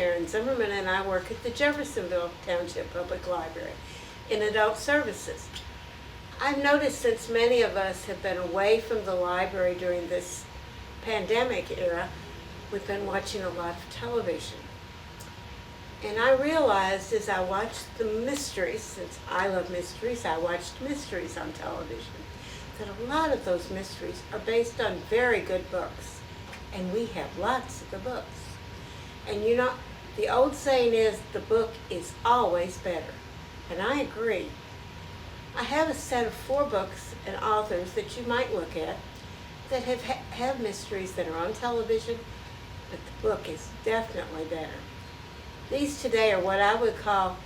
Sharon Zimmerman, and I work at the Jeffersonville Township Public Library in adult services. I've noticed since many of us have been away from the library during this pandemic era, we've been watching a lot of television. And I realized as I watched the mysteries, since I love mysteries, I watched mysteries on television, that a lot of those mysteries are based on very good books. And we have lots of the books. And you know, the old saying is, the book is always better. And I agree. I have a set of 4 books and authors that you might look at that have mysteries that are on television, but the book is definitely better. These today are what I would call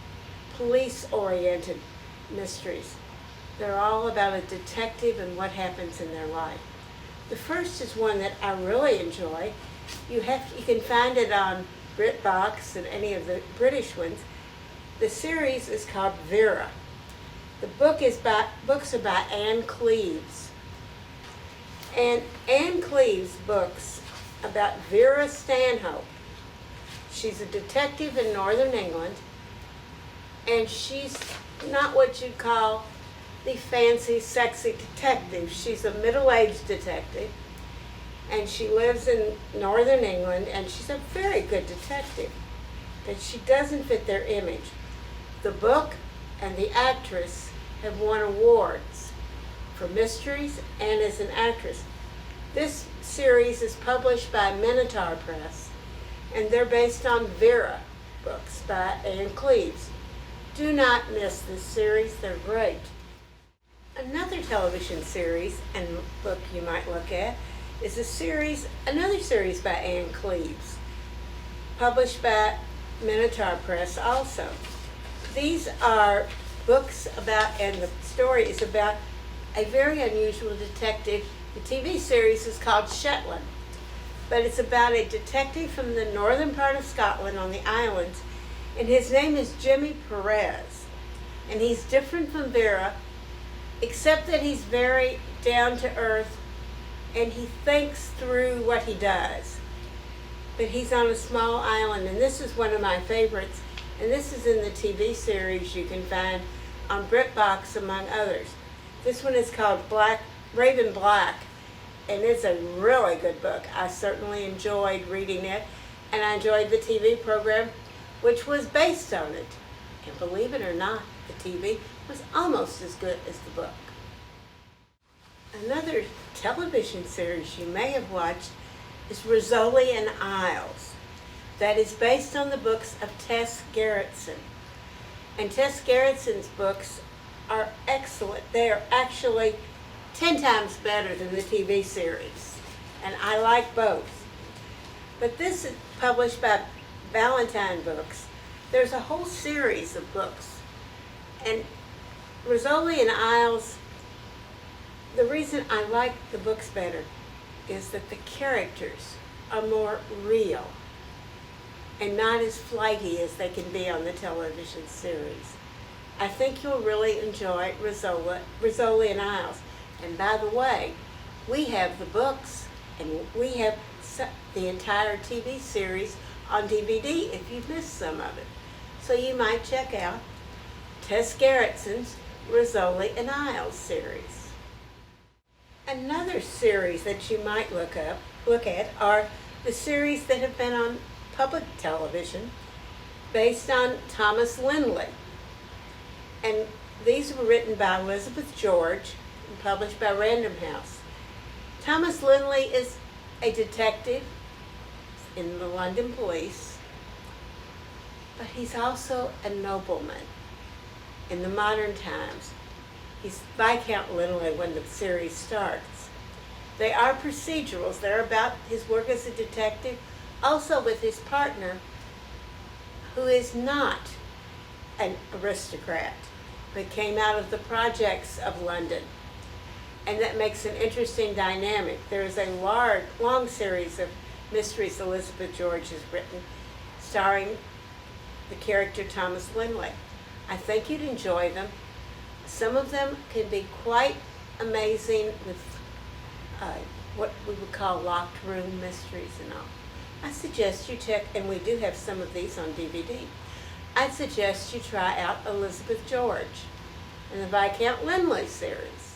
police-oriented mysteries. They're all about a detective and what happens in their life. The first is one that I really enjoy. You can find it on BritBox and any of the British ones. The series is called Vera. The books are by Anne Cleves. And Anne Cleves' books about Vera Stanhope. She's a detective in Northern England, and she's not what you'd call the fancy, sexy detective. She's a middle-aged detective, and she lives in Northern England, and she's a very good detective, but she doesn't fit their image. The book and the actress have won awards for mysteries and as an actress. This series is published by Minotaur Press, and they're based on Vera books by Anne Cleves. Do not miss this series, they're great. Another television series and book you might look at is another series by Anne Cleves, published by Minotaur Press also. These are books about, and the story is about a very unusual detective. The TV series is called Shetland, but it's about a detective from the northern part of Scotland on the islands, and his name is Jimmy Perez, and he's different from Vera, except that he's very down to earth and he thinks through what he does. But he's on a small island, and this is one of my favorites, and this is in the TV series you can find on BritBox among others. This one is called Raven Black, and it's a really good book. I certainly enjoyed reading it, and I enjoyed the TV program, which was based on it. And believe it or not, the TV was almost as good as the book. Another television series you may have watched is Rizzoli Isles, that is based on the books of Tess Gerritsen. And Tess Gerritsen's books are excellent. They are actually 10 times better than the TV series, and I like both. But this is published by Ballantine Books. There's a whole series of books, and Rizzoli Isles, the reason I like the books better is that the characters are more real and not as flighty as they can be on the television series. I think you'll really enjoy Rizzoli Isles. And by the way, we have the books and we have the entire TV series on DVD if you've missed some of it. So you might check out Tess Gerritsen's Rizzoli Isles series. Another series that you might look at are the series that have been on public television based on Thomas Lindley. And these were written by Elizabeth George and published by Random House. Thomas Lindley is a detective in the London police, but he's also a nobleman in the modern times. He's Viscount Lindley when the series starts. They are procedurals. They're about his work as a detective, also with his partner, who is not an aristocrat, but came out of the projects of London. And that makes an interesting dynamic. There is a long series of mysteries Elizabeth George has written, starring the character Thomas Lindley. I think you'd enjoy them. Some of them can be quite amazing with what we would call locked room mysteries and all. I suggest you check, and we do have some of these on DVD. I suggest you try out Elizabeth George and the Viscount Linley series.